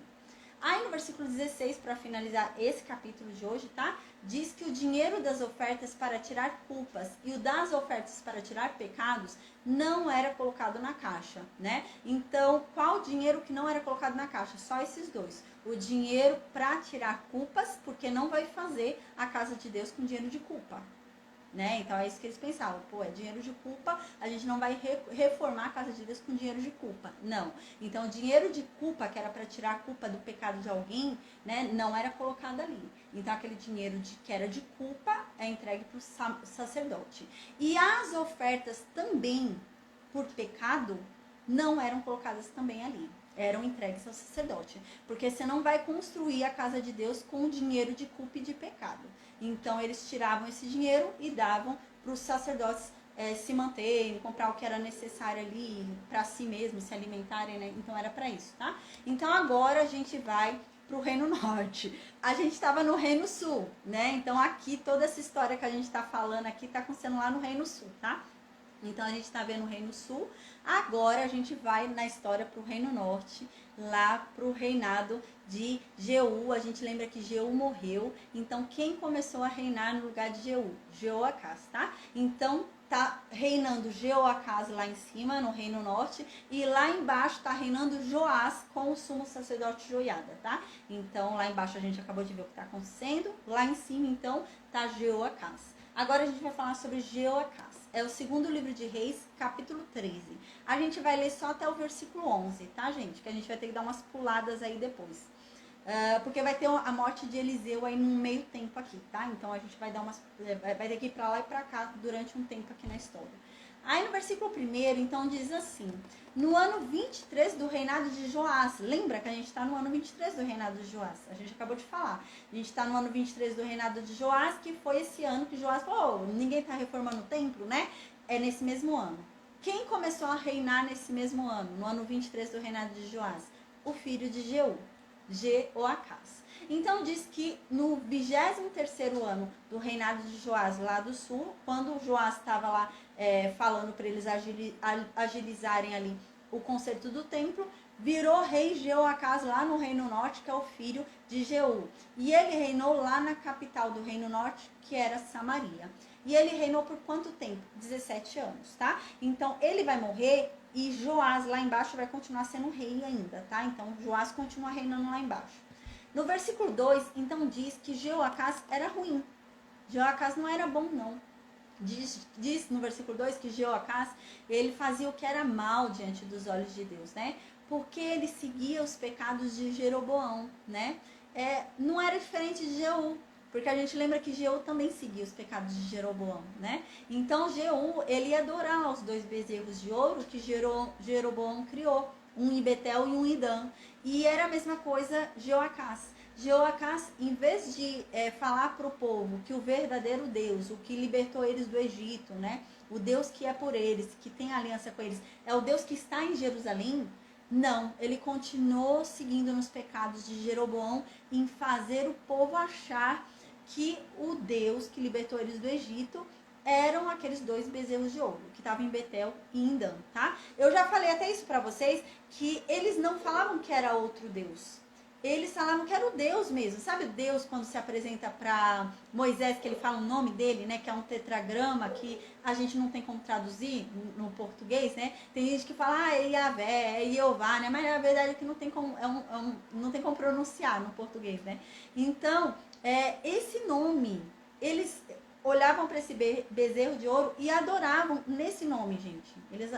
Aí no versículo 16, para finalizar esse capítulo de hoje, tá? Diz que o dinheiro das ofertas para tirar culpas e o das ofertas para tirar pecados não era colocado na caixa, né? Então, qual dinheiro que não era colocado na caixa? Só esses dois. O dinheiro para tirar culpas, porque não vai fazer a casa de Deus com dinheiro de culpa. Né? Então é isso que eles pensavam, é dinheiro de culpa, a gente não vai reformar a casa de Deus com dinheiro de culpa, não. Então o dinheiro de culpa, que era para tirar a culpa do pecado de alguém, né, não era colocado ali. Então aquele dinheiro que era de culpa é entregue para o sacerdote. E as ofertas também por pecado não eram colocadas também ali. Eram entregues ao sacerdote. Porque você não vai construir a casa de Deus com dinheiro de culpa e de pecado. Então, eles tiravam esse dinheiro e davam para os sacerdotes se manterem, comprar o que era necessário ali para si mesmos, se alimentarem, né? Então, era para isso, tá? Então, agora a gente vai para o Reino Norte. A gente estava no Reino Sul, né? Então, aqui, toda essa história que a gente está falando aqui está acontecendo lá no Reino Sul, tá? Então, a gente está vendo o Reino Sul. Agora, a gente vai na história para o Reino Norte, lá para o reinado de Jeú. A gente lembra que Jeú morreu. Então, quem começou a reinar no lugar de Jeú? Jeoacás, tá? Então, tá reinando Jeoacás lá em cima, no Reino Norte. E lá embaixo tá reinando Joás com o sumo sacerdote Joiada, tá? Então, lá embaixo a gente acabou de ver o que está acontecendo. Lá em cima, então, tá Jeoacás. Agora, a gente vai falar sobre Jeoacás. É o segundo livro de Reis, capítulo 13. A gente vai ler só até o versículo 11, tá, gente? Que a gente vai ter que dar umas puladas aí depois. Porque vai ter a morte de Eliseu aí no meio tempo aqui, tá? Então a gente vai dar vai ter que ir pra lá e pra cá durante um tempo aqui na história. Aí no versículo 1, então, diz assim: no ano 23 do reinado de Joás. Lembra que a gente está no ano 23 do reinado de Joás? A gente acabou de falar. A gente está no ano 23 do reinado de Joás, que foi esse ano que Joás falou, ninguém está reformando o templo, né? É nesse mesmo ano. Quem começou a reinar nesse mesmo ano, no ano 23 do reinado de Joás? O filho de Jeú, Jeoacás. Então diz que no 23º ano do reinado de Joás, lá do sul, quando Joás estava lá falando para eles agilizarem ali o conserto do templo, virou rei Jeoacás lá no Reino Norte, que é o filho de Jeú. E ele reinou lá na capital do Reino Norte, que era Samaria. E ele reinou por quanto tempo? 17 anos, tá? Então, ele vai morrer e Joás lá embaixo vai continuar sendo rei ainda, tá? Então, Joás continua reinando lá embaixo. No versículo 2, então, diz que Jeoacás era ruim. Jeoacás não era bom, não. Diz no versículo 2 que Jeoacás, ele fazia o que era mal diante dos olhos de Deus, né? Porque ele seguia os pecados de Jeroboão, né? Não era diferente de Jeú, porque a gente lembra que Jeú também seguia os pecados de Jeroboão, né? Então Jeú, ele ia adorar os 2 bezerros de ouro que Jeroboão criou, um em Betel e um em Dan. E era a mesma coisa Jeoacás. Jeoacás, em vez de falar para o povo que o verdadeiro Deus, o que libertou eles do Egito, né? O Deus que é por eles, que tem aliança com eles, é o Deus que está em Jerusalém. Não, ele continuou seguindo nos pecados de Jeroboão em fazer o povo achar que o Deus que libertou eles do Egito eram aqueles 2 bezerros de ouro que estavam em Betel e em Dan, tá? Eu já falei até isso para vocês, que eles não falavam que era outro Deus. Eles falavam que era o Deus mesmo. Sabe o Deus quando se apresenta para Moisés, que ele fala o nome dele, né? Que é um tetragrama que a gente não tem como traduzir no português, né? Tem gente que fala, é Yahvé, é Jeová, né? Mas a verdade é que não tem como, não tem como pronunciar no português, né? Então, esse nome, eles olhavam para esse bezerro de ouro e adoravam nesse nome, gente.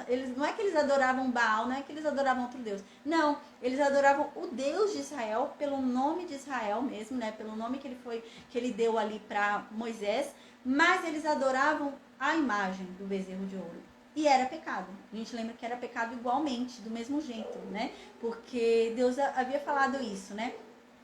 Eles não é que eles adoravam Baal, não é que eles adoravam outro Deus. Não, eles adoravam o Deus de Israel, pelo nome de Israel mesmo, né? Pelo nome que ele deu ali para Moisés, mas eles adoravam a imagem do bezerro de ouro. E era pecado. A gente lembra que era pecado igualmente, do mesmo jeito, né? Porque Deus havia falado isso, né?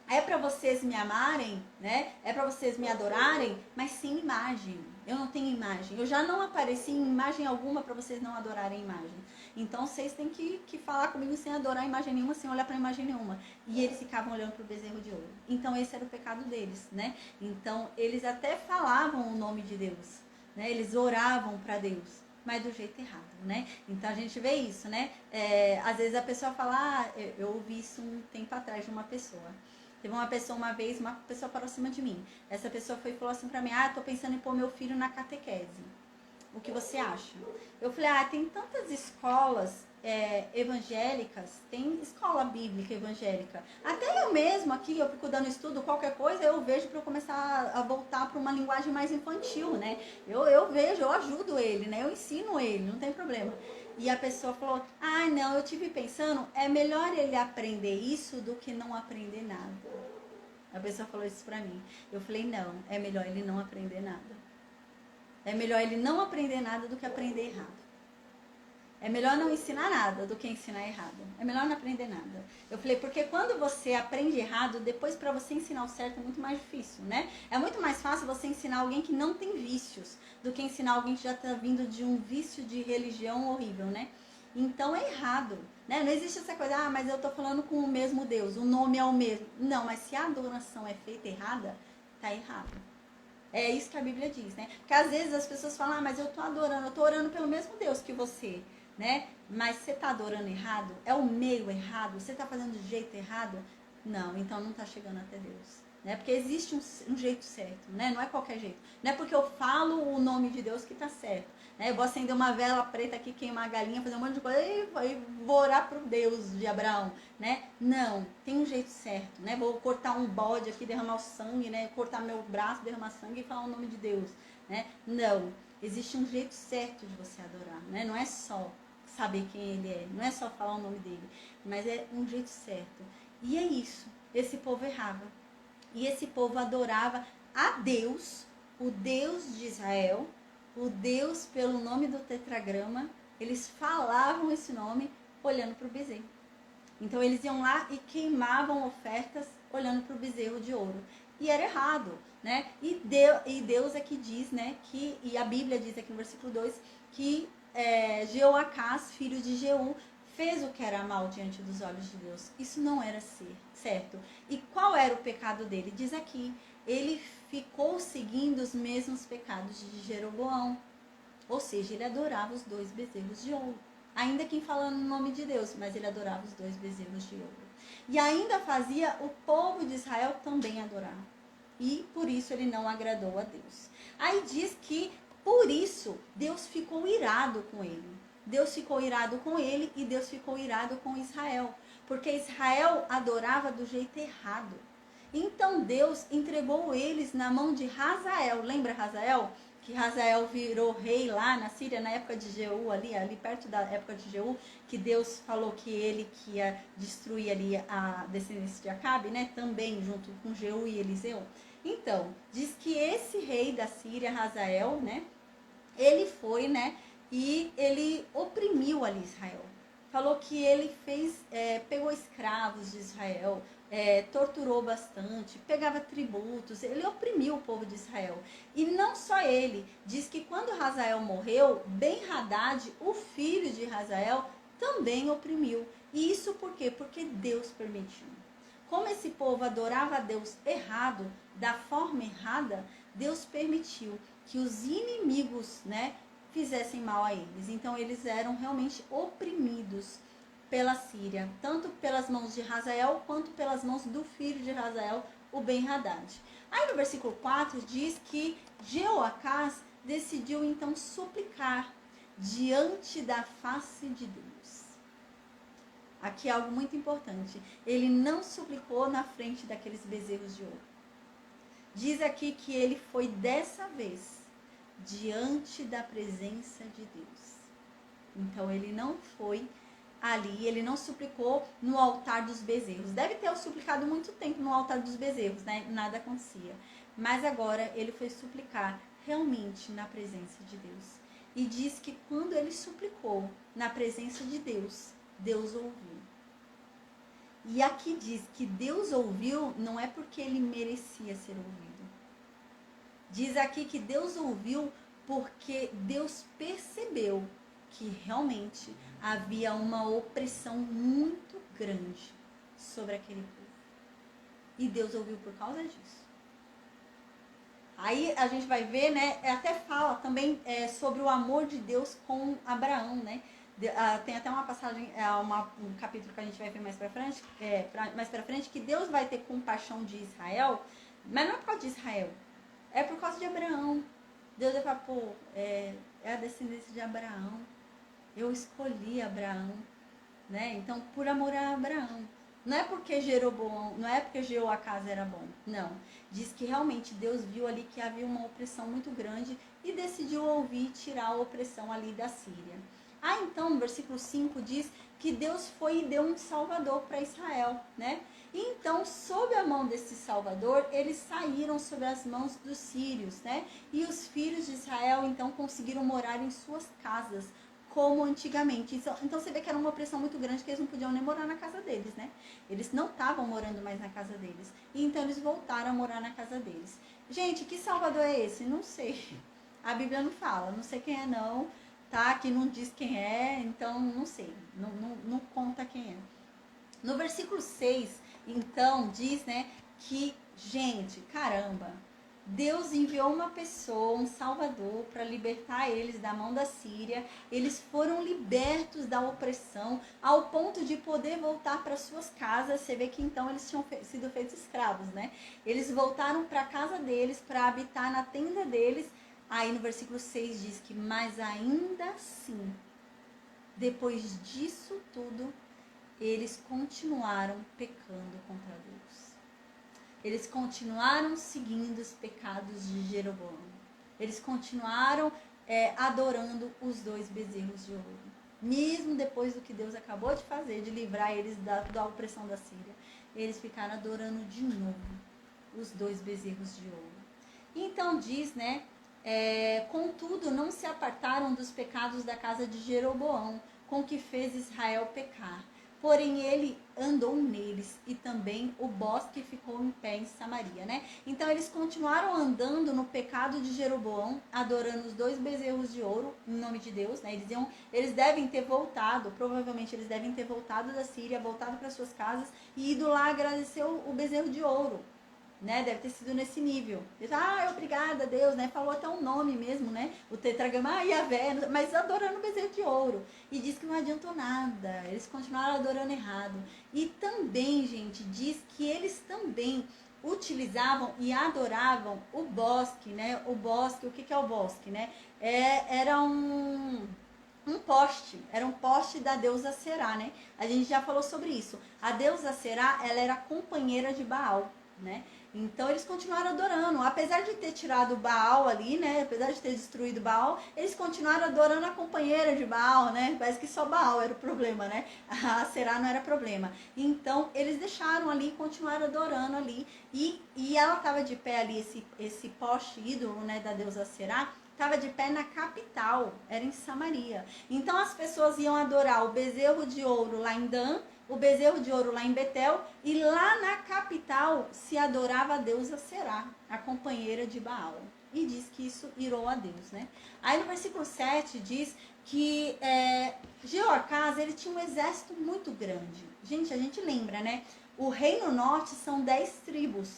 É para vocês me amarem, né? É para vocês me adorarem, mas sem imagem. Eu não tenho imagem. Eu já não apareci em imagem alguma para vocês não adorarem imagem. Então vocês têm que falar comigo sem adorar imagem nenhuma, sem olhar para imagem nenhuma. E eles ficavam olhando para o bezerro de ouro. Então esse era o pecado deles, né? Então eles até falavam o nome de Deus, né? Eles oravam para Deus, mas do jeito errado, né? Então a gente vê isso, né? Às vezes a pessoa fala, eu ouvi isso um tempo atrás de uma pessoa. Teve uma pessoa uma vez, uma pessoa parou acima de mim. Essa pessoa foi e falou assim pra mim, tô pensando em pôr meu filho na catequese. O que você acha? Eu falei, tem tantas escolas evangélicas, tem escola bíblica evangélica. Até eu mesmo aqui, eu fico dando estudo, qualquer coisa, eu vejo para eu começar a voltar para uma linguagem mais infantil, né? Eu vejo, eu ajudo ele, né? Eu ensino ele, não tem problema. E a pessoa falou, não, eu tive pensando, é melhor ele aprender isso do que não aprender nada. A pessoa falou isso pra mim. Eu falei, não, é melhor ele não aprender nada. É melhor ele não aprender nada do que aprender errado. É melhor não ensinar nada do que ensinar errado. É melhor não aprender nada. Eu falei, porque quando você aprende errado, depois para você ensinar o certo é muito mais difícil, né? É muito mais fácil você ensinar alguém que não tem vícios do que ensinar alguém que já está vindo de um vício de religião horrível, né? Então é errado, né? Não existe essa coisa, mas eu tô falando com o mesmo Deus, o nome é o mesmo. Não, mas se a adoração é feita errada, tá errado. É isso que a Bíblia diz, né? Porque às vezes as pessoas falam, mas eu tô orando pelo mesmo Deus que você, né? Mas você tá adorando errado? É o meio errado? Você tá fazendo do jeito errado? Não, então não tá chegando até Deus. Né? Porque existe um jeito certo, né? Não é qualquer jeito. Não é porque eu falo o nome de Deus que tá certo. Né? Eu vou acender uma vela preta aqui, queimar a galinha, fazer um monte de coisa e vou orar pro Deus de Abraão, né? Não, tem um jeito certo, né? Vou cortar um bode aqui, derramar o sangue, né? Cortar meu braço, derramar sangue e falar o nome de Deus, né? Não, existe um jeito certo de você adorar, né? Não é só saber quem ele é, não é só falar o nome dele, mas é um jeito certo. E é isso, esse povo errava. E esse povo adorava a Deus, o Deus de Israel, o Deus pelo nome do tetragrama. Eles falavam esse nome olhando para o bezerro. Então eles iam lá e queimavam ofertas olhando para o bezerro de ouro. E era errado, né? E Deus é que diz, né? E a Bíblia diz aqui no versículo 2 que Jeoacás, filho de Jeú, fez o que era mal diante dos olhos de Deus. Isso não era certo. E qual era o pecado dele? Diz aqui, ele ficou seguindo os mesmos pecados de Jeroboão. Ou seja, ele adorava os 2 bezerros de ouro. ainda que falando no nome de Deus, mas ele adorava os 2 bezerros de ouro. E ainda fazia o povo de Israel também adorar. E por isso ele não agradou a Deus. Aí diz que por isso Deus ficou irado com ele. Deus ficou irado com ele e Deus ficou irado com Israel. Porque Israel adorava do jeito errado. Então Deus entregou eles na mão de Hazael. Lembra Hazael? Que Hazael virou rei lá na Síria, na época de Jeú, ali perto da época de Jeú, que Deus falou que ele que ia destruir ali a descendência de Acabe, né? Também junto com Jeú e Eliseu. Então, diz que esse rei da Síria, Hazael, né? Ele foi, né? E ele oprimiu ali Israel. Falou que ele pegou escravos de Israel, torturou bastante, pegava tributos, ele oprimiu o povo de Israel. E não só ele, diz que quando Hazael morreu, Ben-Hadad, o filho de Hazael, também oprimiu. E isso por quê? Porque Deus permitiu. Como esse povo adorava a Deus errado, da forma errada, Deus permitiu que os inimigos, né, fizessem mal a eles. Então eles eram realmente oprimidos pela Síria, tanto pelas mãos de Hazael, quanto pelas mãos do filho de Hazael, o Ben-Hadad. Aí no versículo 4 diz que Jeoacás decidiu então suplicar diante da face de Deus. Aqui é algo muito importante. Ele não suplicou na frente daqueles bezerros de ouro. Diz aqui que ele foi dessa vez diante da presença de Deus. Então ele não foi ali, ele não suplicou no altar dos bezerros. Deve ter suplicado muito tempo no altar dos bezerros, né? Nada acontecia. Mas agora ele foi suplicar realmente na presença de Deus. E diz que quando ele suplicou na presença de Deus, Deus ouviu. E aqui diz que Deus ouviu não é porque ele merecia ser ouvido. Diz aqui que Deus ouviu porque Deus percebeu que realmente havia uma opressão muito grande sobre aquele povo. E Deus ouviu por causa disso. Aí a gente vai ver, né, até fala também sobre o amor de Deus com Abraão, né? Tem até uma passagem, um capítulo que a gente vai ver mais pra frente, que Deus vai ter compaixão de Israel, mas não é por causa de Israel, é por causa de Abraão. Deus vai falar, é a descendência de Abraão, eu escolhi Abraão, né? Então, por amor a Abraão. Não é porque Jeroboão, não é porque Jeoacás era bom, não. Diz que realmente Deus viu ali que havia uma opressão muito grande e decidiu ouvir e tirar a opressão ali da Síria. Então, no versículo 5 diz que Deus foi e deu um salvador para Israel, né? E então, sob a mão desse salvador, eles saíram sob as mãos dos sírios, né? E os filhos de Israel, então, conseguiram morar em suas casas, como antigamente. Então você vê que era uma opressão muito grande, que eles não podiam nem morar na casa deles, né? Eles não estavam morando mais na casa deles. E então eles voltaram a morar na casa deles. Gente, que salvador é esse? Não sei. A Bíblia não fala, não sei quem é não, tá? Aqui não diz quem é, então não sei. Não conta quem é. No versículo 6, então, diz, né, que, gente, caramba, Deus enviou uma pessoa, um salvador, para libertar eles da mão da Síria. Eles foram libertos da opressão ao ponto de poder voltar para suas casas. Você vê que então eles tinham sido feitos escravos, né? Eles voltaram para a casa deles, para habitar na tenda deles. Aí no versículo 6 diz que, mas ainda assim, depois disso tudo, eles continuaram pecando contra Deus. Eles continuaram seguindo os pecados de Jeroboão. Eles continuaram adorando os 2 bezerros de ouro. Mesmo depois do que Deus acabou de fazer, de livrar eles da opressão da Síria, eles ficaram adorando de novo os 2 bezerros de ouro. Então diz, né? Contudo, não se apartaram dos pecados da casa de Jeroboão, com que fez Israel pecar. Porém, ele andou neles, e também o bosque ficou em pé em Samaria, né? Então, eles continuaram andando no pecado de Jeroboão, adorando os 2 bezerros de ouro, em nome de Deus, né? Eles devem ter voltado, provavelmente eles devem ter voltado da Síria, voltado para suas casas, e ido lá agradecer o bezerro de ouro. né? Deve ter sido nesse nível. Ele, obrigada, Deus, né? Falou até um nome mesmo, né? O tetragrama, Yahvé, mas adorando o bezerro de ouro. E diz que não adiantou nada, eles continuaram adorando errado. E também, gente, diz que eles também utilizavam e adoravam o bosque, né? O bosque, o que é o bosque, né? Era um poste, era um poste da deusa Será, né? A gente já falou sobre isso. A deusa Será, ela era companheira de Baal, né? Então eles continuaram adorando, apesar de ter tirado Baal ali, né? Apesar de ter destruído Baal, eles continuaram adorando a companheira de Baal, né? Parece que só Baal era o problema, né? A Será não era problema. Então eles deixaram ali, continuaram adorando ali, e ela estava de pé ali, esse poste ídolo, né, da deusa Será, estava de pé na capital, era em Samaria. Então as pessoas iam adorar o bezerro de ouro lá em Dan, o bezerro de ouro lá em Betel, e lá na capital se adorava a deusa Será, a companheira de Baal. E diz que isso irou a Deus, né? Aí no versículo 7 diz que Jeoacás, ele tinha um exército muito grande. Gente, a gente lembra, né? O reino norte são 10 tribos.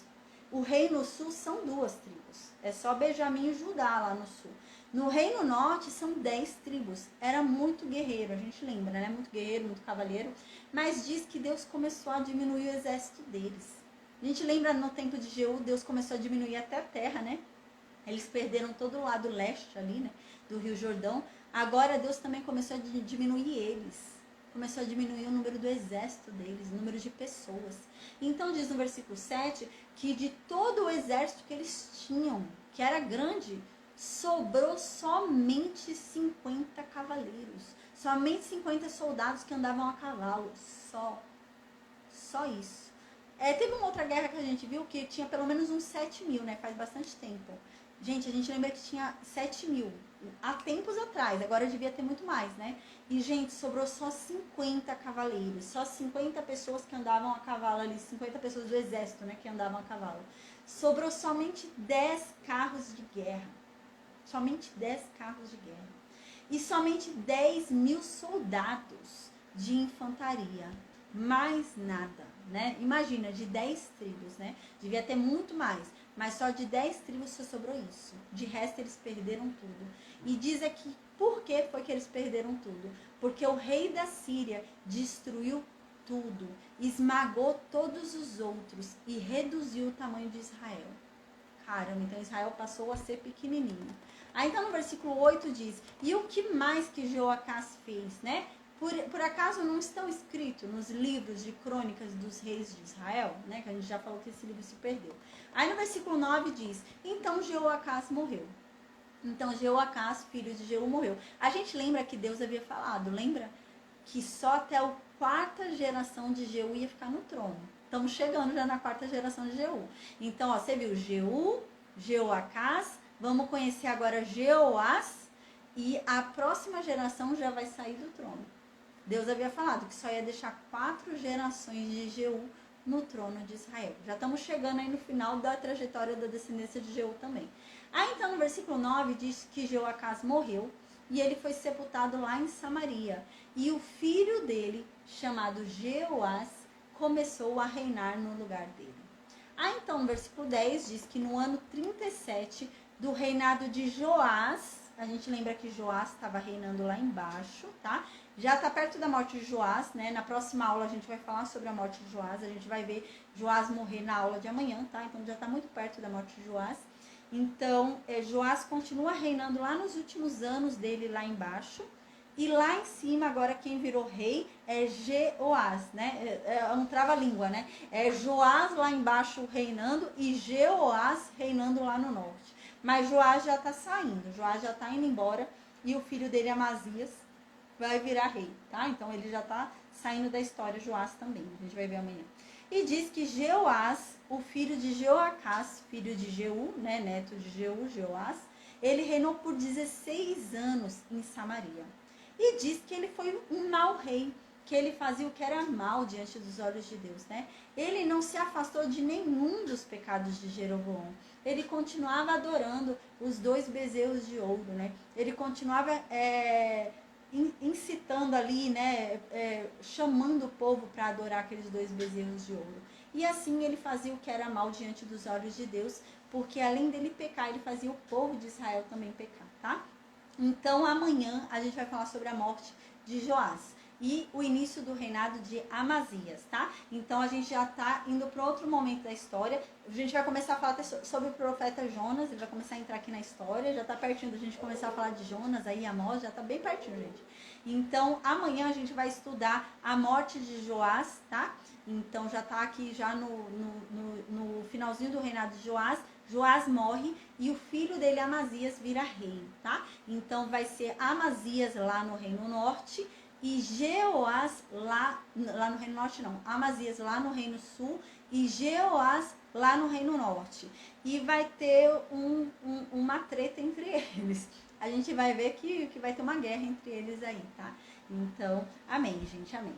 O reino sul são 2 tribos. É só Benjamim e Judá lá no sul. No reino norte são 10 tribos. Era muito guerreiro, a gente lembra, né? Muito guerreiro, muito cavaleiro. Mas diz que Deus começou a diminuir o exército deles. A gente lembra no tempo de Jeú, Deus começou a diminuir até a terra, né? Eles perderam todo o lado leste ali, né? Do Rio Jordão. Agora Deus também começou a diminuir eles. Começou a diminuir o número do exército deles, o número de pessoas. Então diz no versículo 7 que de todo o exército que eles tinham, que era grande, sobrou somente 50 cavaleiros. Somente 50 soldados que andavam a cavalo. Só isso. Teve uma outra guerra que a gente viu que tinha pelo menos uns 7 mil, né? Faz bastante tempo. Gente, a gente lembra que tinha 7 mil há tempos atrás, agora devia ter muito mais, né? E, gente, sobrou só 50 cavaleiros, só 50 pessoas que andavam a cavalo ali, 50 pessoas do exército, né, que andavam a cavalo. Sobrou somente 10 carros de guerra. Somente 10 carros de guerra. E somente 10 mil soldados de infantaria. Mais nada, né? Imagina, de 10 tribos, né? Devia ter muito mais. Mas só de 10 tribos só sobrou isso. De resto, eles perderam tudo. E diz aqui, por que foi que eles perderam tudo? Porque o rei da Síria destruiu tudo, esmagou todos os outros e reduziu o tamanho de Israel. Caramba, então Israel passou a ser pequenininho. Aí então no versículo 8 diz, e o que mais que Jeoacás fez, né? Por acaso não estão escritos nos livros de crônicas dos reis de Israel, né? Que a gente já falou que esse livro se perdeu. Aí no versículo 9 diz, então Jeoacás morreu. Então Jeoacás, filho de Jeú, morreu. A gente lembra que Deus havia falado, lembra? Que só até a 4ª geração de Jeú ia ficar no trono. Estamos chegando já na 4ª geração de Jeú. Então, ó, você viu Jeú, Jeoacás, vamos conhecer agora Jeoás, e a próxima geração já vai sair do trono. Deus havia falado que só ia deixar 4 gerações de Jeú no trono de Israel. Já estamos chegando aí no final da trajetória da descendência de Jeú também. Aí então no versículo 9 diz que Jeoacás morreu e ele foi sepultado lá em Samaria. E o filho dele, chamado Jeoás, começou a reinar no lugar dele. Aí então no versículo 10 diz que no ano 37 do reinado de Joás, a gente lembra que Joás estava reinando lá embaixo, tá? Já está perto da morte de Joás, né? Na próxima aula a gente vai falar sobre a morte de Joás. A gente vai ver Joás morrer na aula de amanhã, tá? Então já está muito perto da morte de Joás. Então, Joás continua reinando lá nos últimos anos dele lá embaixo. E lá em cima, agora quem virou rei é Jeoás, né? É um trava-língua, né? É Joás lá embaixo reinando e Jeoás reinando lá no norte. Mas Joás já está saindo, Joás já está indo embora e o filho dele, Amazias, vai virar rei, tá? Então ele já está saindo da história, Joás também, a gente vai ver amanhã. E diz que Jeoás, o filho de Jeoacás, filho de Jeú, né, neto de Jeú, Jeoás, ele reinou por 16 anos em Samaria. E diz que ele foi um mau rei, que ele fazia o que era mal diante dos olhos de Deus, né? Ele não se afastou de nenhum dos pecados de Jeroboão. Ele continuava adorando os 2 bezerros de ouro, né? Ele continuava incitando ali, né, chamando o povo para adorar aqueles 2 bezerros de ouro. E assim ele fazia o que era mal diante dos olhos de Deus, porque além dele pecar, ele fazia o povo de Israel também pecar, tá? Então amanhã a gente vai falar sobre a morte de Joás e o início do reinado de Amazias, tá? Então a gente já tá indo para outro momento da história. A gente vai começar a falar sobre o profeta Jonas, ele vai começar a entrar aqui na história, já tá pertinho da gente começar a falar de Jonas, aí Amós, já tá bem pertinho, gente. Então amanhã a gente vai estudar a morte de Joás, tá? Então já tá aqui já no finalzinho do reinado de Joás. Joás morre e o filho dele, Amazias, vira rei, tá? Então vai ser Amazias lá no Reino Norte e Jeoás lá no Reino Norte não, Amazias lá no Reino Sul e Jeoás lá no Reino Norte. E vai ter uma treta entre eles. A gente vai ver que vai ter uma guerra entre eles aí, tá? Então, amém, gente, amém.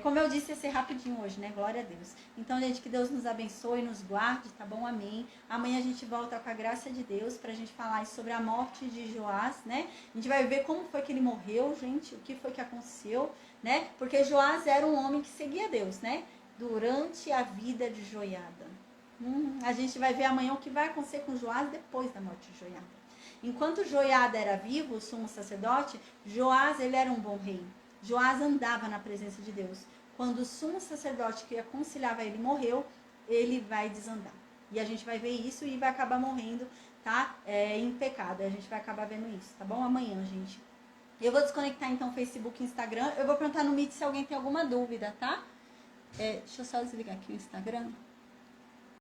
Como eu disse, ia ser rapidinho hoje, né? Glória a Deus. Então, gente, que Deus nos abençoe, nos guarde, tá bom? Amém. Amanhã a gente volta com a graça de Deus pra gente falar sobre a morte de Joás, né? A gente vai ver como foi que ele morreu, gente, o que foi que aconteceu, né? Porque Joás era um homem que seguia Deus, né? Durante a vida de Joiada. A gente vai ver amanhã o que vai acontecer com Joás depois da morte de Joiada. Enquanto Joiada era vivo, o sumo sacerdote, Joás, ele era um bom rei. Joás andava na presença de Deus. Quando o sumo sacerdote que aconselhava ele morreu, ele vai desandar. E a gente vai ver isso e vai acabar morrendo, tá? Em pecado. A gente vai acabar vendo isso, tá bom? Amanhã, gente. Eu vou desconectar então Facebook e Instagram. Eu vou perguntar no Meet se alguém tem alguma dúvida, tá? Deixa eu só desligar aqui o Instagram.